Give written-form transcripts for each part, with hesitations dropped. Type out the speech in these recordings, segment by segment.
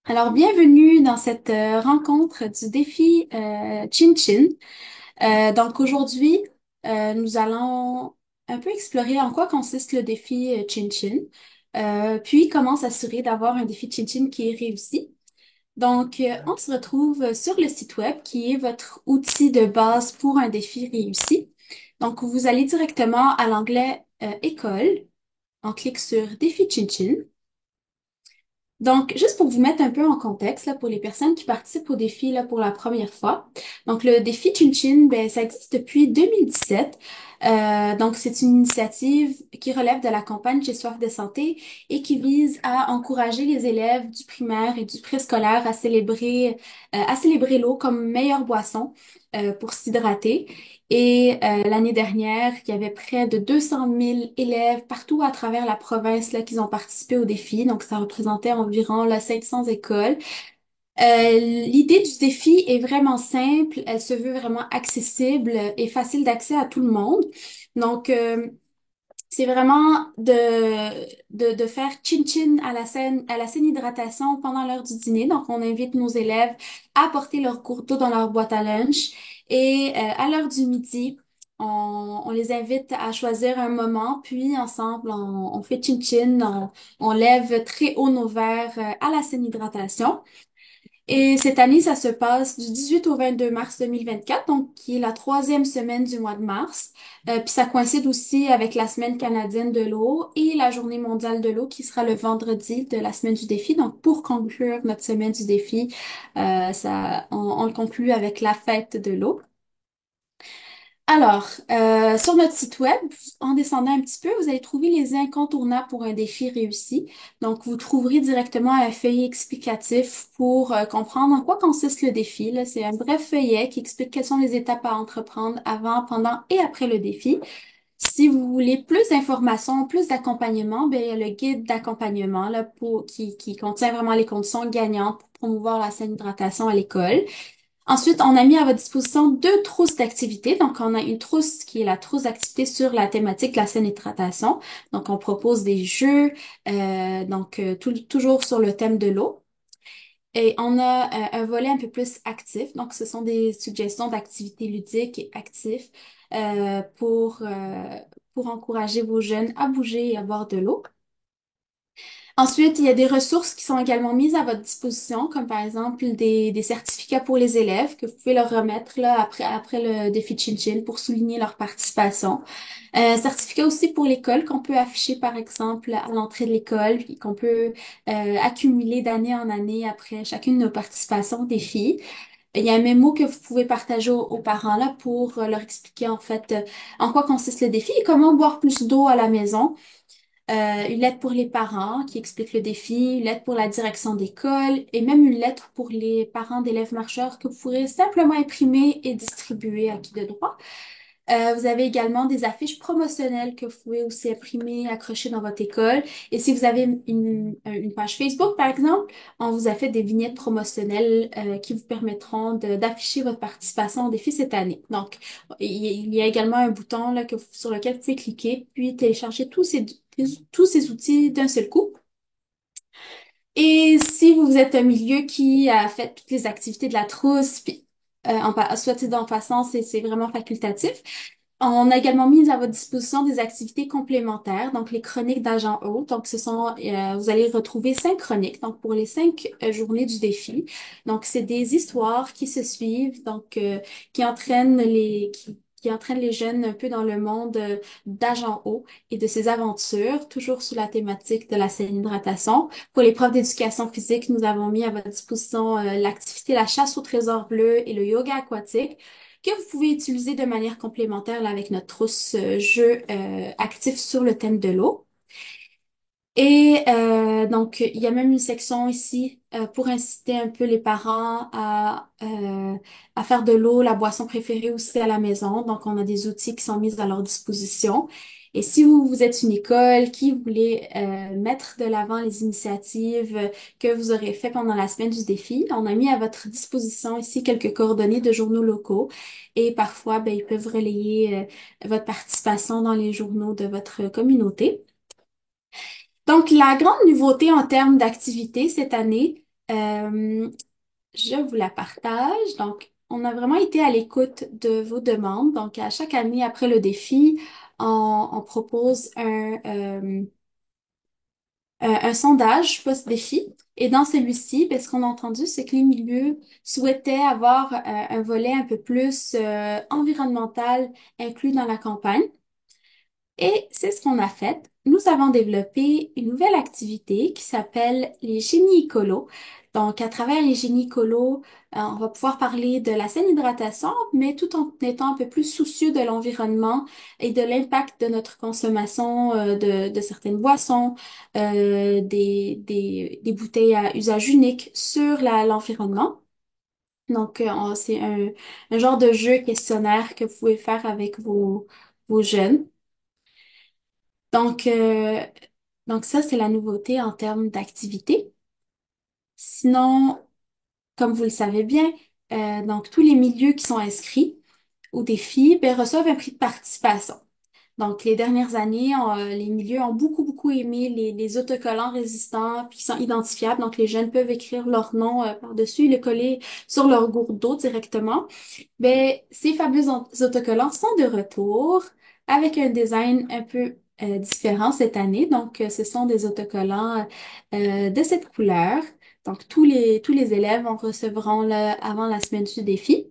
Alors, bienvenue dans cette rencontre du défi Chin Chin. Donc, aujourd'hui, nous allons un peu explorer en quoi consiste le défi Chin Chin, puis comment s'assurer d'avoir un défi Chin Chin qui est réussi. Donc, on se retrouve sur le site web qui est votre outil de base pour un défi réussi. Donc, vous allez directement à l'onglet École, on clique sur Défi Chin Chin. Donc, juste pour vous mettre un peu en contexte, là, pour les personnes qui participent au défi là, pour la première fois. Donc, le défi Chin Chin, ben, ça existe depuis 2017. Donc, c'est une initiative qui relève de la campagne J'ai soif de santé et qui vise à encourager les élèves du primaire et du préscolaire à célébrer l'eau comme meilleure boisson pour s'hydrater. Et l'année dernière, il y avait près de 200 000 élèves partout à travers la province là, qui ont participé au défi. Donc, ça représentait environ là, 500 écoles. L'idée du défi est vraiment simple. Elle se veut vraiment accessible et facile d'accès à tout le monde. Donc, c'est vraiment de faire chin-chin à la saine hydratation pendant l'heure du dîner. Donc, on invite nos élèves à apporter leur cours d'eau dans leur boîte à lunch. Et à l'heure du midi, on les invite à choisir un moment, puis ensemble, on fait chin-chin, on lève très haut nos verres à la saine hydratation. Et cette année, ça se passe du 18 au 22 mars 2024, donc qui est la troisième semaine du mois de mars. Puis ça coïncide aussi avec la Semaine canadienne de l'eau et la Journée mondiale de l'eau qui sera le vendredi de la semaine du défi. Donc pour conclure notre semaine du défi, on le conclut avec la fête de l'eau. Alors, sur notre site web, en descendant un petit peu, vous allez trouver les incontournables pour un défi réussi. Donc, vous trouverez directement un feuillet explicatif pour comprendre en quoi consiste le défi. Là, c'est un bref feuillet qui explique quelles sont les étapes à entreprendre avant, pendant et après le défi. Si vous voulez plus d'informations, plus d'accompagnement, ben, il y a le guide d'accompagnement là, qui contient vraiment les conditions gagnantes pour promouvoir la saine hydratation à l'école. Ensuite, on a mis à votre disposition deux trousses d'activités. Donc, on a une trousse qui est la trousse d'activités sur la thématique de la saine hydratation. Donc, on propose des jeux, toujours sur le thème de l'eau. Et on a un volet un peu plus actif. Donc, ce sont des suggestions d'activités ludiques et actifs pour encourager vos jeunes à bouger et à boire de l'eau. Ensuite, il y a des ressources qui sont également mises à votre disposition, comme par exemple des certificats pour les élèves que vous pouvez leur remettre là, après le défi Chin Chin pour souligner leur participation. Certificat aussi pour l'école qu'on peut afficher par exemple à l'entrée de l'école, puis qu'on peut accumuler d'année en année après chacune de nos participations au défi. Il y a un mémo que vous pouvez partager aux parents là pour leur expliquer en fait en quoi consiste le défi et comment boire plus d'eau à la maison. Une lettre pour les parents qui explique le défi, une lettre pour la direction d'école et même une lettre pour les parents d'élèves marcheurs que vous pourrez simplement imprimer et distribuer à qui de droit. Vous avez également des affiches promotionnelles que vous pouvez aussi imprimer, accrocher dans votre école. Et si vous avez une page Facebook, par exemple, on vous a fait des vignettes promotionnelles qui vous permettront d'afficher votre participation au défi cette année. Donc, il y a également un bouton là, sur lequel vous pouvez cliquer, puis télécharger tous ces outils d'un seul coup. Et si vous êtes un milieu qui a fait toutes les activités de la trousse, puis soit dit en passant, c'est vraiment facultatif. On a également mis à votre disposition des activités complémentaires, donc les chroniques d'agent haut. Donc, vous allez retrouver 5 chroniques, donc pour les 5 journées du défi. Donc, c'est des histoires qui se suivent, donc qui entraînent qui entraînent les jeunes un peu dans le monde d'agent haut et de ses aventures, toujours sous la thématique de la saine hydratation. Pour les profs d'éducation physique, nous avons mis à votre disposition l'activité La chasse au trésor bleu et le yoga aquatique que vous pouvez utiliser de manière complémentaire là, avec notre trousse jeu actif sur le thème de l'eau. Et donc, il y a même une section ici pour inciter un peu les parents à faire de l'eau la boisson préférée aussi à la maison. Donc, on a des outils qui sont mis à leur disposition. Et si vous êtes une école qui voulait mettre de l'avant les initiatives que vous aurez fait pendant la semaine du défi, on a mis à votre disposition ici quelques coordonnées de journaux locaux. Et parfois, ben, ils peuvent relayer votre participation dans les journaux de votre communauté. Donc, la grande nouveauté en termes d'activité cette année, Euh, je vous la partage. Donc, on a vraiment été à l'écoute de vos demandes. Donc, à chaque année après le défi, on propose un sondage post-défi. Et dans celui-ci, ben, ce qu'on a entendu, c'est que les milieux souhaitaient avoir un volet un peu plus environnemental inclus dans la campagne. Et c'est ce qu'on a fait. Nous avons développé une nouvelle activité qui s'appelle les génies écolos. Donc, à travers les génies écolos, on va pouvoir parler de la saine hydratation, mais tout en étant un peu plus soucieux de l'environnement et de l'impact de notre consommation de certaines boissons, des bouteilles à usage unique sur l'environnement. Donc, c'est un genre de jeu questionnaire que vous pouvez faire avec vos jeunes. Donc, euh, donc ça, c'est la nouveauté en termes d'activité. Sinon, comme vous le savez bien, donc tous les milieux qui sont inscrits au défi ben, reçoivent un prix de participation. Donc, les dernières années, les milieux ont beaucoup aimé les autocollants résistants puis qui sont identifiables. Donc, les jeunes peuvent écrire leur nom par-dessus et le coller sur leur gourde d'eau directement. Ben, ces fameux autocollants sont de retour avec un design un peu différent cette année. Donc, ce sont des autocollants de cette couleur. Donc, tous les élèves en recevront avant la semaine du défi.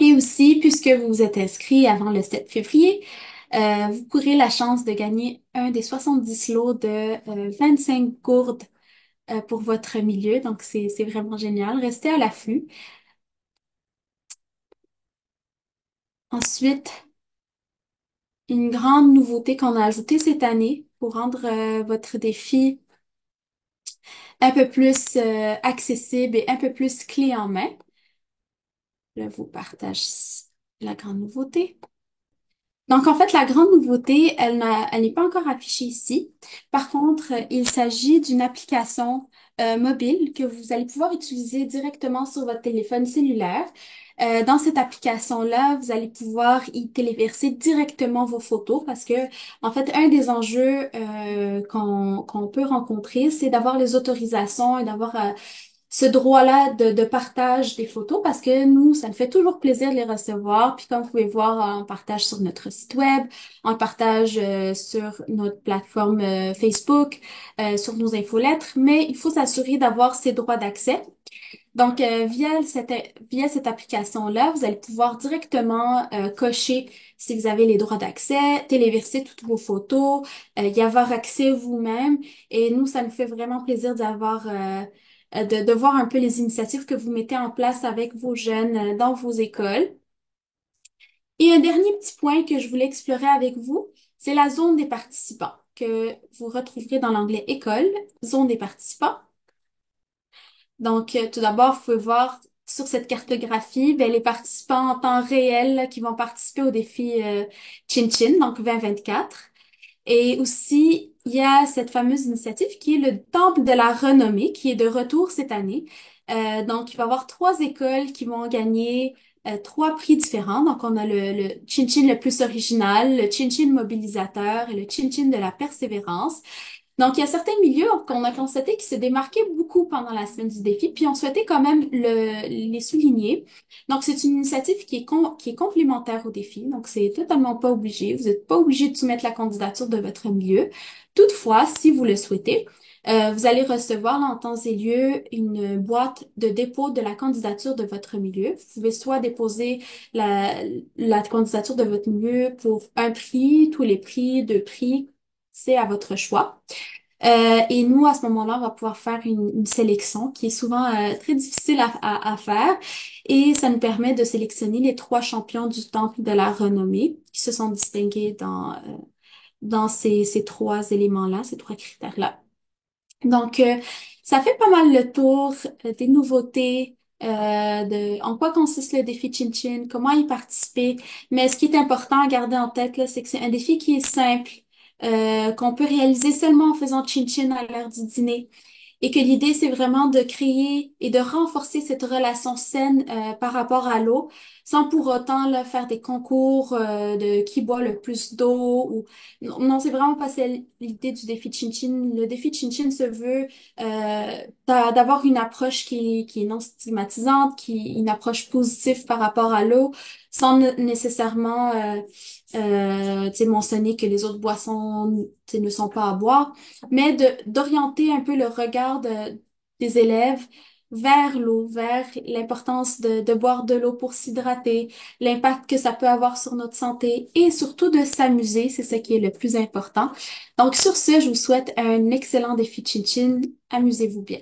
Et aussi, puisque vous vous êtes inscrit avant le 7 février, vous courez la chance de gagner un des 70 lots de 25 gourdes pour votre milieu. Donc, c'est vraiment génial. Restez à l'affût. Ensuite, une grande nouveauté qu'on a ajoutée cette année pour rendre votre défi un peu plus accessible et un peu plus clé en main. Je vous partage la grande nouveauté. Donc, en fait, la grande nouveauté, elle n'est pas encore affichée ici. Par contre, il s'agit d'une application mobile que vous allez pouvoir utiliser directement sur votre téléphone cellulaire. Dans cette application-là, vous allez pouvoir y téléverser directement vos photos parce que, en fait, un des enjeux qu'on peut rencontrer, c'est d'avoir les autorisations et d'avoir ce droit-là de partage des photos parce que nous, ça nous fait toujours plaisir de les recevoir. Puis comme vous pouvez voir, on partage sur notre site web, on le partage sur notre plateforme Facebook, sur nos infolettres, mais il faut s'assurer d'avoir ces droits d'accès. Donc, via cette application-là, vous allez pouvoir directement cocher si vous avez les droits d'accès, téléverser toutes vos photos, y avoir accès vous-même. Et nous, ça nous fait vraiment plaisir de voir un peu les initiatives que vous mettez en place avec vos jeunes dans vos écoles. Et un dernier petit point que je voulais explorer avec vous, c'est la zone des participants que vous retrouverez dans l'onglet École, zone des participants. Donc, tout d'abord, vous pouvez voir sur cette cartographie ben, les participants en temps réel là, qui vont participer au défi Chin Chin, donc 2024. Et aussi, il y a cette fameuse initiative qui est le Temple de la Renommée, qui est de retour cette année. Donc, il va y avoir trois écoles qui vont gagner trois prix différents. Donc, on a le Chin Chin le plus original, le Chin Chin mobilisateur et le Chin Chin de la persévérance. Donc, il y a certains milieux qu'on a constaté qui se démarquaient beaucoup pendant la semaine du défi, puis on souhaitait quand même les souligner. Donc, c'est une initiative qui est complémentaire au défi, donc c'est totalement pas obligé. Vous n'êtes pas obligé de soumettre la candidature de votre milieu. Toutefois, si vous le souhaitez, vous allez recevoir là, en temps et lieu une boîte de dépôt de la candidature de votre milieu. Vous pouvez soit déposer la candidature de votre milieu pour un prix, tous les prix, deux prix, c'est à votre choix. Et nous, à ce moment-là, on va pouvoir faire une sélection qui est souvent très difficile à faire. Et ça nous permet de sélectionner les trois champions du Temple de la Renommée qui se sont distingués dans ces trois éléments-là, ces trois critères-là. Donc, ça fait pas mal le tour des nouveautés, de en quoi consiste le défi Chin Chin, comment y participer. Mais ce qui est important à garder en tête, là, c'est que c'est un défi qui est simple, qu'on peut réaliser seulement en faisant Chin Chin à l'heure du dîner et que l'idée, c'est vraiment de créer et de renforcer cette relation saine par rapport à l'eau, sans pour autant là, faire des concours de qui boit le plus d'eau. Ou... Non, non, c'est vraiment pas ça l'idée du défi Chin Chin. Le défi Chin Chin se veut d'avoir une approche qui est non stigmatisante, une approche positive par rapport à l'eau, sans nécessairement tu sais, mentionner que les autres boissons tu sais, ne sont pas à boire, mais d'orienter un peu le regard des élèves vers l'eau, vers l'importance de boire de l'eau pour s'hydrater, l'impact que ça peut avoir sur notre santé et surtout de s'amuser, c'est ce qui est le plus important. Donc sur ce, je vous souhaite un excellent défi Chin Chin. Amusez-vous bien.